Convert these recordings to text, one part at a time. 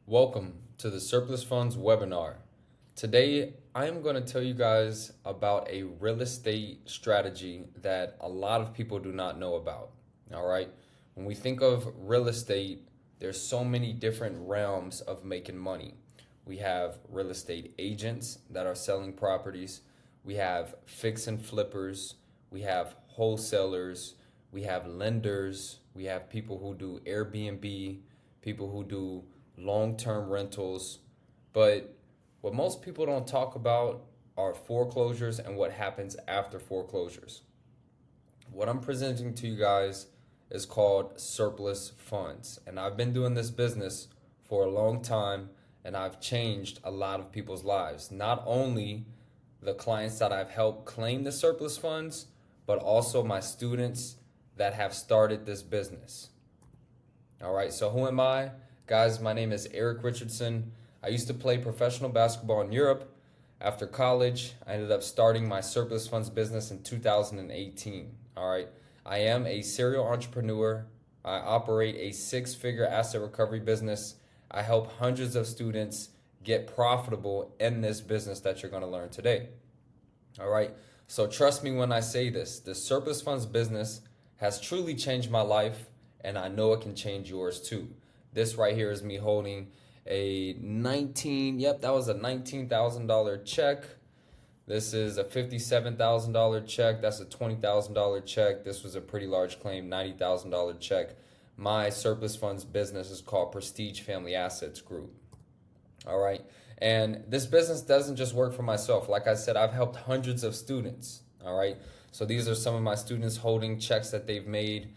Welcome to the Surplus Funds webinar. Today, I am going to tell you guys about a real estate strategy that a lot of people do not know about. All right. When we think of real estate, there's so many different realms of making money. We have real estate agents that are selling properties. We have fix and flippers. We have wholesalers. We have lenders. We have people who do Airbnb, people who do long-term rentals. But what most people don't talk about are foreclosures and what happens after foreclosures. What I'm presenting to you guys is called surplus funds. And I've been doing this business for a long time, and I've changed a lot of people's lives. Not only the clients that I've helped claim the surplus funds, but also my students that have started this business. All right, so who am I? Guys, my name is Eric Richardson. I used to play professional basketball in Europe. After college, I ended up starting my surplus funds business in 2018. All right, I am a serial entrepreneur. I operate a six-figure asset recovery business. I help hundreds of students get profitable in this business that you're going to learn today. All right, so trust me when I say this. The surplus funds business has truly changed my life, and I know it can change yours too. This right here is me holding a that was a $19,000 check. This is a $57,000 check. That's a $20,000 check. This was a pretty large claim, $90,000 check. My surplus funds business is called Prestige Family Assets Group. All right. And this business doesn't just work for myself. Like I said, I've helped hundreds of students. All right. So these are some of my students holding checks that they've made.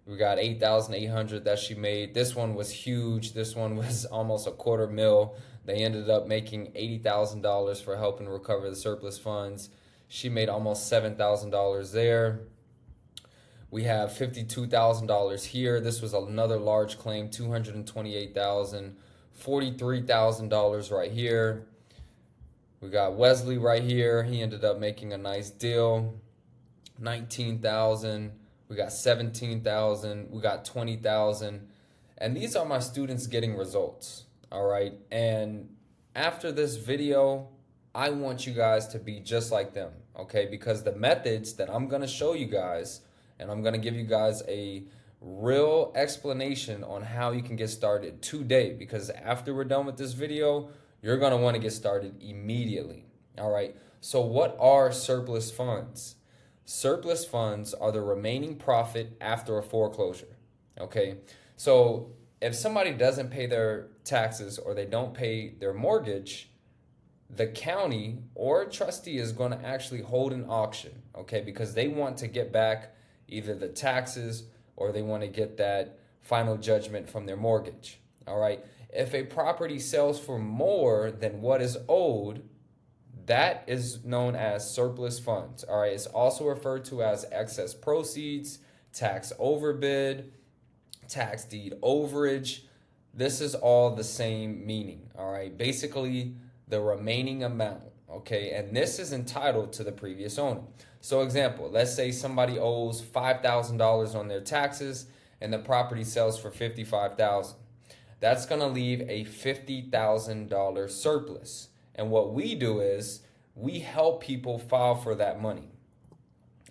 We got 8,800 that she made. This one was huge. This one was almost $250,000. They ended up making $80,000 for helping recover the surplus funds. She made almost $7,000 there. We have $52,000 here. This was another large claim, $228,000. $43,000 right here. We got Wesley right here. He ended up making a nice deal. $19,000. We got $17,000. We got $20,000. And these are my students getting results. All right. And after this video, I want you guys to be just like them. Okay. Because the methods that I'm going to show you guys, and I'm going to give you guys a real explanation on how you can get started today. Because after we're done with this video, you're going to want to get started immediately. All right. So what are surplus funds? Surplus funds are the remaining profit after a foreclosure. Okay, so if somebody doesn't pay their taxes or they don't pay their mortgage, the county or a trustee is going to actually hold an auction, okay, because they want to get back either the taxes or they want to get that final judgment from their mortgage. All right, if a property sells for more than what is owed, that is known as surplus funds. All right, it's also referred to as excess proceeds, tax overbid, tax deed overage. This is all the same meaning. All right, basically the remaining amount. Okay, and this is entitled to the previous owner. So, example, let's say somebody owes $5,000 on their taxes and the property sells for $55,000. That's going to leave a $50,000 surplus. And what we do is we help people file for that money.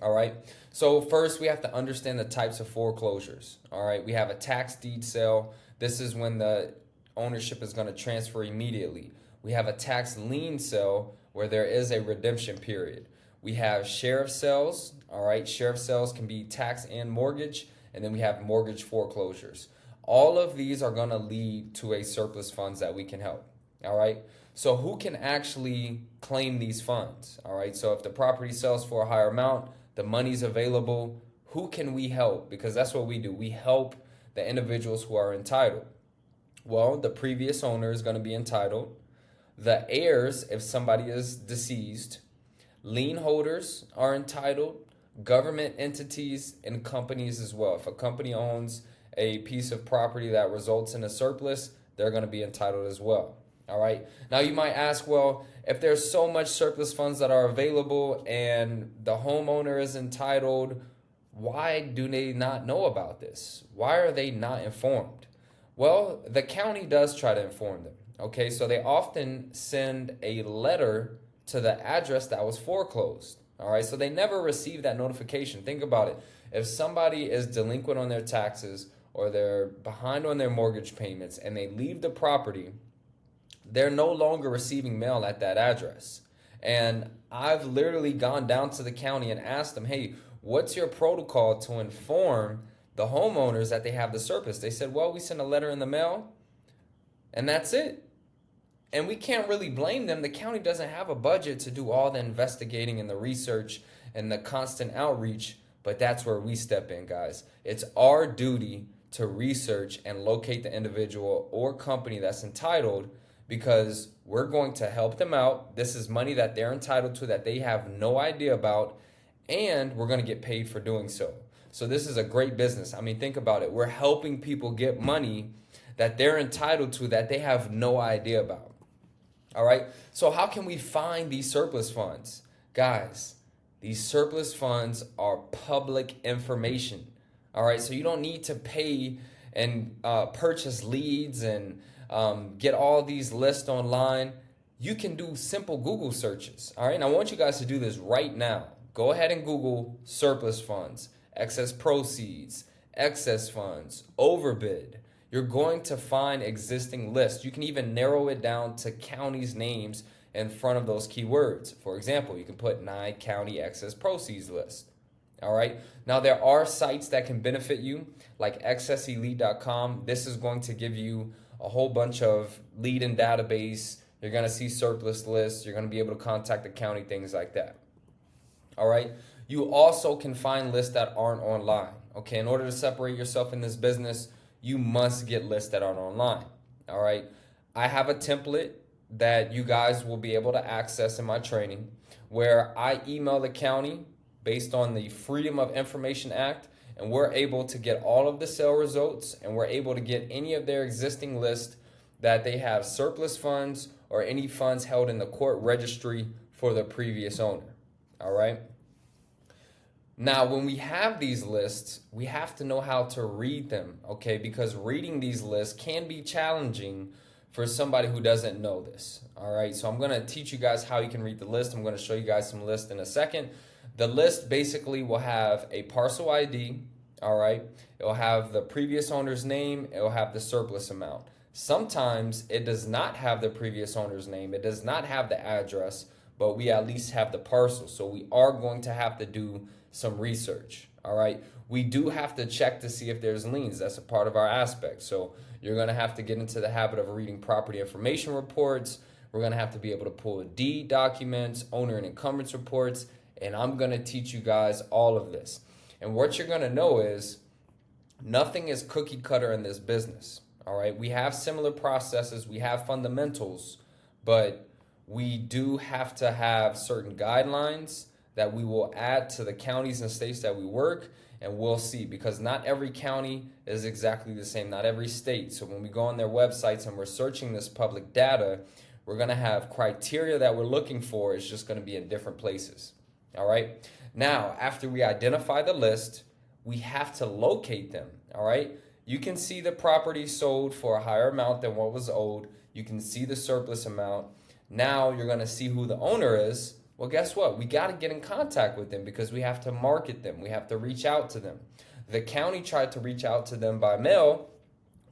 All right. So first we have to understand the types of foreclosures. All right. We have a tax deed sale. This is when the ownership is going to transfer immediately. We have a tax lien sale where there is a redemption period. We have sheriff sales. All right. Sheriff sales can be tax and mortgage. And then we have mortgage foreclosures. All of these are going to lead to a surplus funds that we can help. All right. So who can actually claim these funds? All right. So if the property sells for a higher amount, the money's available, who can we help? Because that's what we do. We help the individuals who are entitled. Well, the previous owner is going to be entitled. The heirs, if somebody is deceased, lien holders are entitled, government entities and companies as well. If a company owns a piece of property that results in a surplus, they're going to be entitled as well. All right. Now you might ask, well, if there's so much surplus funds that are available and the homeowner is entitled, why do they not know about this? Why are they not informed? Well, the county does try to inform them. Okay, so they often send a letter to the address that was foreclosed. All right, so they never receive that notification. Think about it. If somebody is delinquent on their taxes or they're behind on their mortgage payments and they leave the property, they're no longer receiving mail at that address. And I've literally gone down to the county and asked them, hey, what's your protocol to inform the homeowners that they have the surplus? They said, well, we send a letter in the mail and that's it. And we can't really blame them. The county doesn't have a budget to do all the investigating and the research and the constant outreach, but that's where we step in, guys. It's our duty to research and locate the individual or company that's entitled, because we're going to help them out. This is money that they're entitled to that they have no idea about, and we're going to get paid for doing so. So this is a great business. I mean, think about it. We're helping people get money that they're entitled to that they have no idea about. All right. So how can we find these surplus funds? Guys, these surplus funds are public information. All right. So you don't need to pay and purchase leads and get all these lists online. You can do simple Google searches. All right. And I want you guys to do this right now. Go ahead and Google surplus funds, excess proceeds, excess funds, overbid. You're going to find existing lists. You can even narrow it down to counties' names in front of those keywords. For example, you can put Nye County Excess Proceeds List. All right. Now, there are sites that can benefit you, like excesselite.com. This is going to give you a whole bunch of lead and database. You're going to see surplus lists. You're going to be able to contact the county, things like that. All right. You also can find lists that aren't online. Okay. In order to separate yourself in this business, you must get lists that aren't online. All right. I have a template that you guys will be able to access in my training where I email the county based on the Freedom of Information Act, and we're able to get all of the sale results, and we're able to get any of their existing lists that they have surplus funds or any funds held in the court registry for the previous owner. All right. Now, when we have these lists, we have to know how to read them, okay? Because reading these lists can be challenging for somebody who doesn't know this, all right? So I'm going to teach you guys how you can read the list. I'm going to show you guys some lists in a second. The list basically will have a parcel ID, all right? It will have the previous owner's name. It will have the surplus amount. Sometimes it does not have the previous owner's name. It does not have the address, but we at least have the parcel. So we are going to have to do some research. All right. We do have to check to see if there's liens. That's a part of our aspect. So you're going to have to get into the habit of reading property information reports. We're going to have to be able to pull deed documents, owner and encumbrance reports, and I'm going to teach you guys all of this. And what you're going to know is nothing is cookie cutter in this business. All right. We have similar processes. We have fundamentals, but we do have to have certain guidelines that we will add to the counties and states that we work, and we'll see, because not every county is exactly the same, not every state. So when we go on their websites and we're searching this public data, we're going to have criteria that we're looking for. It's just going to be in different places. All right. Now, after we identify the list, we have to locate them. All right. You can see the property sold for a higher amount than what was owed. You can see the surplus amount. Now you're going to see who the owner is. Well, guess what? We got to get in contact with them because we have to market them. We have to reach out to them. The county tried to reach out to them by mail.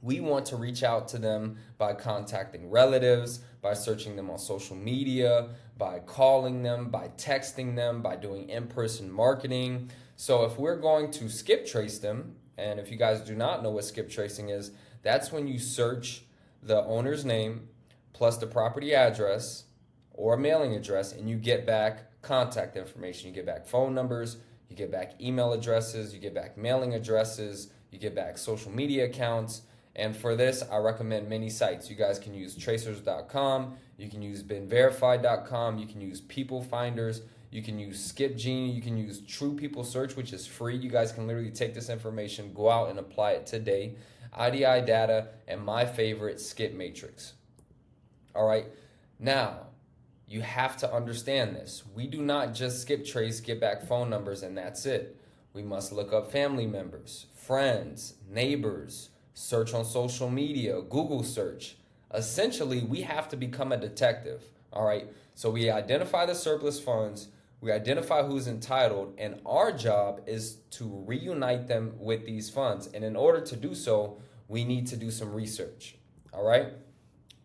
We want to reach out to them by contacting relatives, by searching them on social media, by calling them, by texting them, by doing in-person marketing. So if we're going to skip trace them, and if you guys do not know what skip tracing is, that's when you search the owner's name plus the property address or a mailing address, and you get back contact information. You get back phone numbers, you get back email addresses, you get back mailing addresses, you get back social media accounts. And for this, I recommend many sites. You guys can use tracers.com, you can use beenverified.com, you can use People Finders, you can use SkipGenie, you can use True People Search, which is free. You guys can literally take this information, go out and apply it today. IDI data, and my favorite, Skip Matrix. All right, now, you have to understand this. We do not just skip trace, get back phone numbers, and that's it. We must look up family members, friends, neighbors, search on social media, Google search. Essentially, we have to become a detective, all right? So we identify the surplus funds, we identify who's entitled, and our job is to reunite them with these funds. And in order to do so, we need to do some research, all right?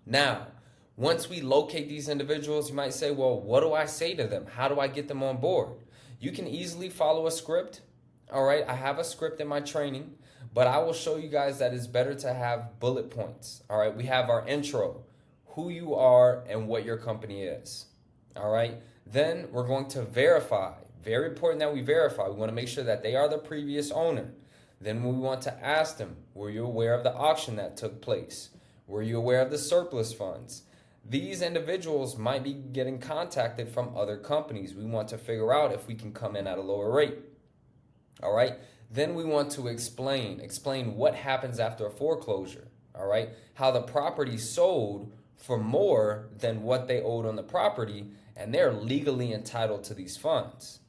Now, once we locate these individuals, you might say, well, what do I say to them? How do I get them on board? You can easily follow a script, all right? I have a script in my training, but I will show you guys that it's better to have bullet points, all right? We have our intro, who you are and what your company is, all right? Then we're going to verify. Very important that we verify. We want to make sure that they are the previous owner. Then we want to ask them, were you aware of the auction that took place? Were you aware of the surplus funds? These individuals might be getting contacted from other companies. We want to figure out if we can come in at a lower rate. All right. Then we want to explain what happens after a foreclosure. All right. How the property sold for more than what they owed on the property, and they're legally entitled to these funds.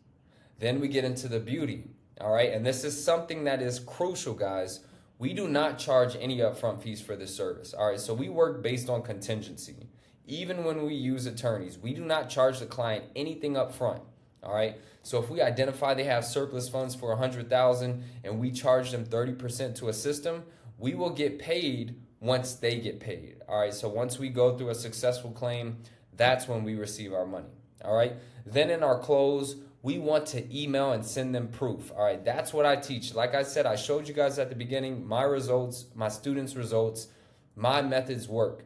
Then we get into the beauty. All right. And this is something that is crucial, guys. We do not charge any upfront fees for this service. All right. So we work based on contingency. Even when we use attorneys, we do not charge the client anything up front. All right. So if we identify they have surplus funds for $100,000 and we charge them 30% to assist them, we will get paid once they get paid. All right. So once we go through a successful claim, that's when we receive our money. All right. Then in our close, we want to email and send them proof. All right. That's what I teach. Like I said, I showed you guys at the beginning, my results, my students' results, my methods work.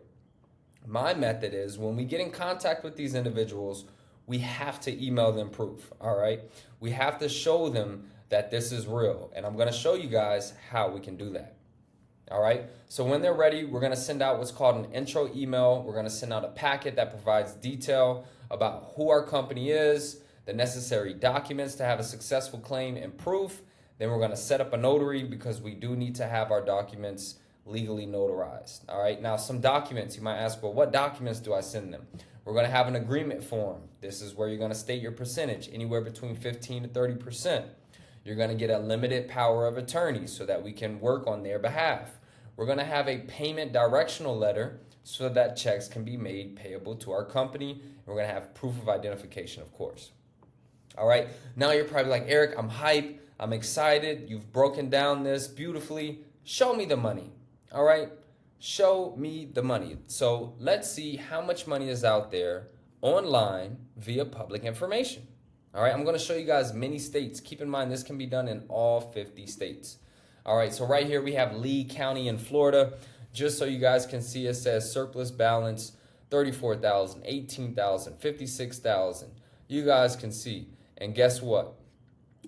My method is when we get in contact with these individuals, we have to email them proof, all right? We have to show them that this is real, and I'm going to show you guys how we can do that, all right? So when they're ready, we're going to send out what's called an intro email. We're going to send out a packet that provides detail about who our company is, the necessary documents to have a successful claim and proof. Then we're going to set up a notary because we do need to have our documents legally notarized. All right. Now, some documents you might ask, well, what documents do I send them? We're going to have an agreement form. This is where you're going to state your percentage, anywhere between 15 to 30%. You're going to get a limited power of attorney so that we can work on their behalf. We're going to have a payment directional letter so that checks can be made payable to our company. And we're going to have proof of identification, of course. All right. Now you're probably like, Eric, I'm hyped. I'm excited. You've broken down this beautifully. Show me the money. All right, show me the money. So let's see how much money is out there online via public information. All right, I'm going to show you guys many states. Keep in mind, this can be done in all 50 states. All right, so right here we have Lee County in Florida. Just so you guys can see, it says surplus balance, 34,000, 18,000, 56,000. You guys can see. And guess what?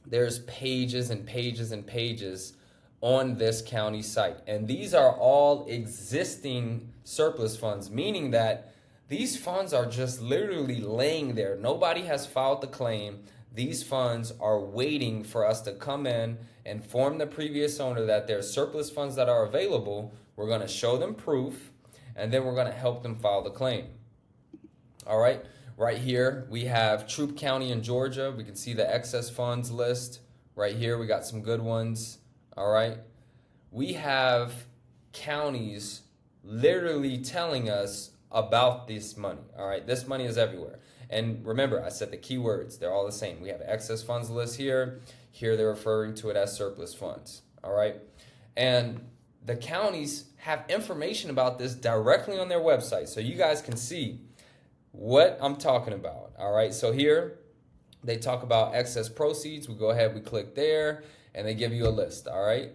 There's pages and pages and pages on this county site. And these are all existing surplus funds, meaning that these funds are just literally laying there. Nobody has filed the claim. These funds are waiting for us to come in, inform the previous owner that there's surplus funds that are available. We're going to show them proof, and then we're going to help them file the claim. All right. Right here, we have Troup County in Georgia. We can see the excess funds list. Right here, we got some good ones. All right. We have counties literally telling us about this money. All right. This money is everywhere. And remember, I said the keywords, they're all the same. We have excess funds list here. Here they're referring to it as surplus funds. All right. And the counties have information about this directly on their website. So you guys can see what I'm talking about. All right. So here they talk about excess proceeds. We go ahead, we click there, and they give you a list. All right.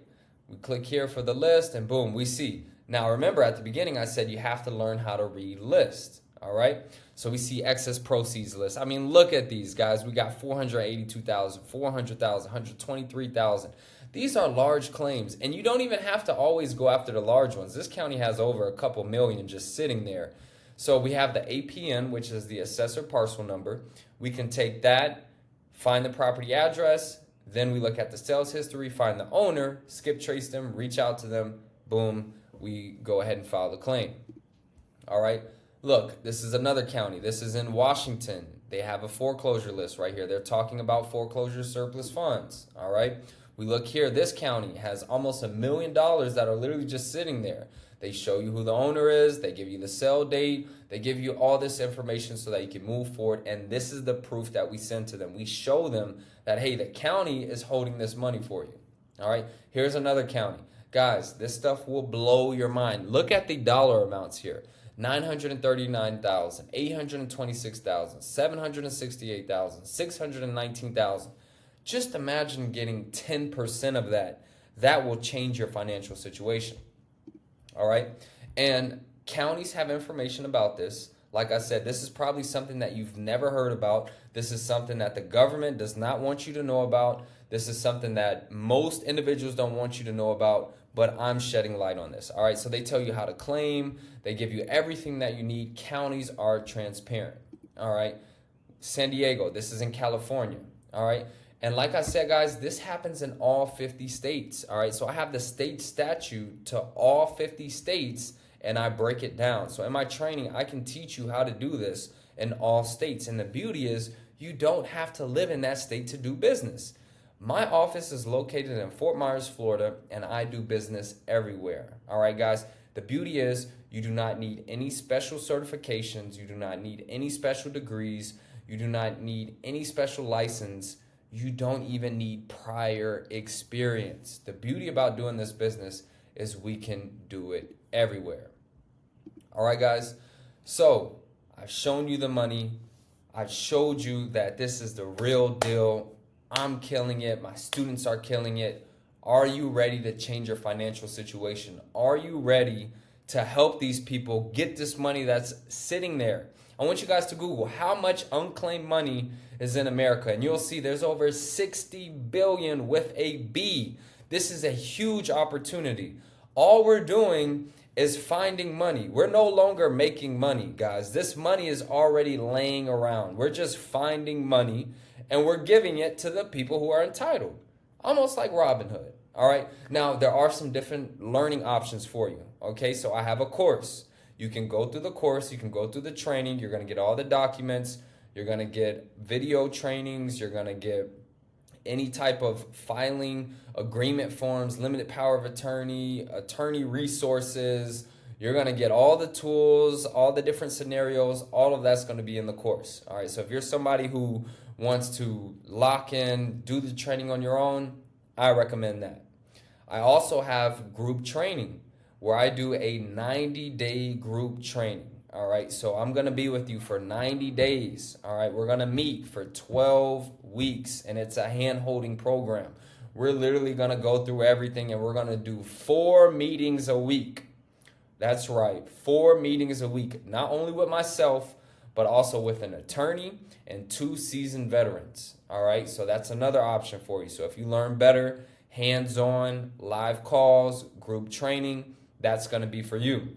We click here for the list, and boom, we see. Now, remember at the beginning, I said you have to learn how to read lists. All right. So we see excess proceeds list. I mean, look at these guys. We got 482,000, 400,000, 123,000. These are large claims, and you don't even have to always go after the large ones. This county has over a couple million just sitting there. So we have the APN, which is the assessor parcel number. We can take that, find the property address, then we look at the sales history, find the owner, skip trace them, reach out to them, boom, we go ahead and file the claim. All right. Look, this is another county. This is in Washington. They have a foreclosure list right here. They're talking about foreclosure surplus funds. All right. We look here, this county has almost $1 million that are literally just sitting there. They show you who the owner is, they give you the sale date, they give you all this information so that you can move forward, and this is the proof that we send to them. We show them that, hey, the county is holding this money for you. All right, here's another county. Guys, this stuff will blow your mind. Look at the dollar amounts here. $939,000, $826,000, $768,000, $619,000. Just imagine getting 10% of that. That will change your financial situation. All right? And counties have information about this. Like I said, this is probably something that you've never heard about. This is something that the government does not want you to know about. This is something that most individuals don't want you to know about, but I'm shedding light on this. All right, so they tell you how to claim. They give you everything that you need. Counties are transparent. All right, San Diego, this is in California. All right, and like I said, guys, this happens in all 50 states. All right, so I have the state statute to all 50 states, and I break it down. So in my training, I can teach you how to do this in all states. And the beauty is you don't have to live in that state to do business. My office is located in Fort Myers, Florida, and I do business everywhere. All right, guys, the beauty is you do not need any special certifications. You do not need any special degrees. You do not need any special license. You don't even need prior experience. The beauty about doing this business is we can do it everywhere. All right, guys. So I've shown you the money. I've showed you that this is the real deal. I'm killing it. My students are killing it. Are you ready to change your financial situation? Are you ready to help these people get this money that's sitting there? I want you guys to Google how much unclaimed money is in America, and you'll see there's over 60 billion with a B. This is a huge opportunity. All we're doing is finding money. We're no longer making money, guys. This money is already laying around. We're just finding money, and we're giving it to the people who are entitled. Almost like Robin Hood. All right. Now, there are some different learning options for you. Okay. So I have a course. You can go through the course. You can go through the training. You're going to get all the documents. You're going to get video trainings. You're going to get any type of filing, agreement forms, limited power of attorney, attorney resources. You're going to get all the tools, all the different scenarios. All of that's going to be in the course. All right. So if you're somebody who wants to lock in, do the training on your own, I recommend that. I also have group training where I do a 90-day group training. All right, so I'm going to be with you for 90 days. All right, we're going to meet for 12 weeks, and it's a hand-holding program. We're literally going to go through everything, and we're going to do 4 meetings a week. That's right, 4 meetings a week, not only with myself, but also with an attorney and 2 seasoned veterans. All right, so that's another option for you. So if you learn better, hands-on, live calls, group training, that's going to be for you.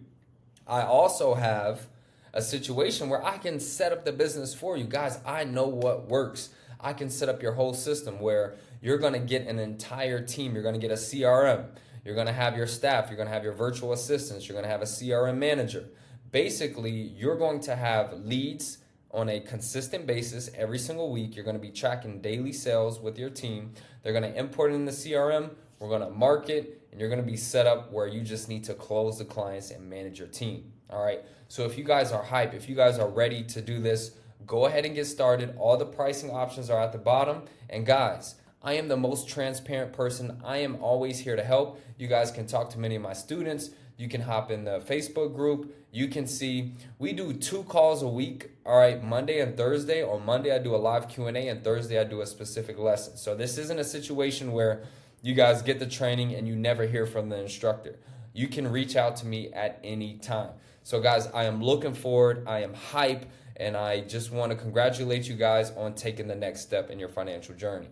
I also have a situation where I can set up the business for you. Guys, I know what works. I can set up your whole system where you're going to get an entire team. You're going to get a CRM. You're going to have your staff. You're going to have your virtual assistants. You're going to have a CRM manager. Basically, you're going to have leads on a consistent basis every single week. You're going to be tracking daily sales with your team. They're going to import it in the CRM. We're going to market, and you're going to be set up where you just need to close the clients and manage your team. All right. So if you guys are hype, if you guys are ready to do this, go ahead and get started. All the pricing options are at the bottom. And guys, I am the most transparent person. I am always here to help. You guys can talk to many of my students. You can hop in the Facebook group. You can see we do 2 calls a week. All right, Monday and Thursday. On Monday, I do a live Q&A, and Thursday, I do a specific lesson. So this isn't a situation where you guys get the training and you never hear from the instructor. You can reach out to me at any time. So guys, I am looking forward. I am hype, and I just want to congratulate you guys on taking the next step in your financial journey.